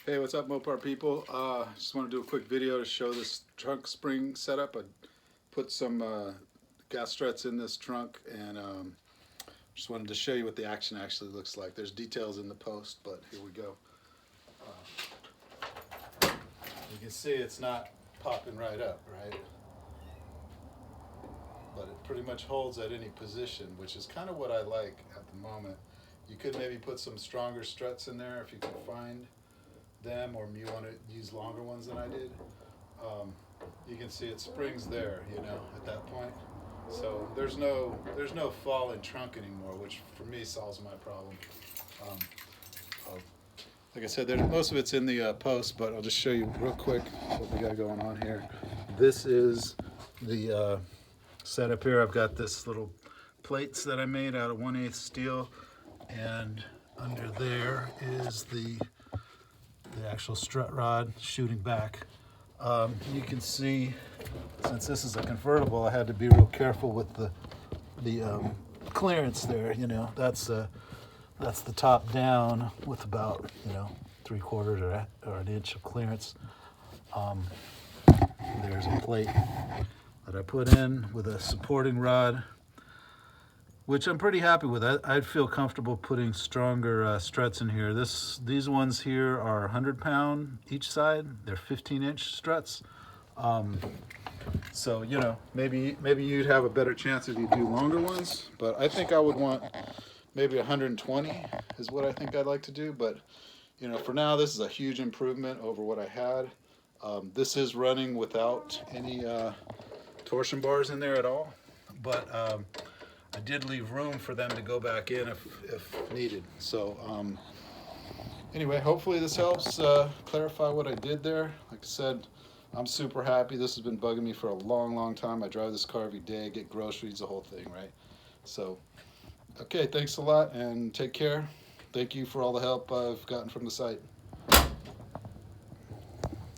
Hey, what's up, Mopar people? Just want to do a quick video to show this trunk spring setup. I put some gas struts in this trunk, and just wanted to show you what the action actually looks like. There's details in the post, but here we go. You can see it's not popping right up, right? But it pretty much holds at any position, which is kind of what I like at the moment. You could maybe put some stronger struts in there if you can find them, or you want to use longer ones than I did. You can see it springs there, you know, at that point. So there's no fall in trunk anymore, which for me solves my problem. Like I said, most of it's in the post, but I'll just show you real quick what we got going on here. This is the setup here. I've got this little plates that I made out of 1/8 steel, and under there is the actual strut rod shooting back. You can see, since this is a convertible, I had to be real careful with the clearance there. You know, that's the top down with about 3/4 or an inch of clearance. There's a plate that I put in with a supporting rod, which I'm pretty happy with. I'd feel comfortable putting stronger struts in here. These ones here are 100-pound each side. They're 15-inch struts. So maybe you'd have a better chance if you do longer ones. But I think I would want maybe 120 is what I think I'd like to do. But for now, this is a huge improvement over what I had. This is running without any torsion bars in there at all. But I did leave room for them to go back in if needed. So anyway, hopefully this helps clarify what I did there. Like I said, I'm super happy. This has been bugging me for a long time. I drive this car every day, get groceries, the whole thing, right? So, okay, thanks a lot and take care. Thank you for all the help I've gotten from the site.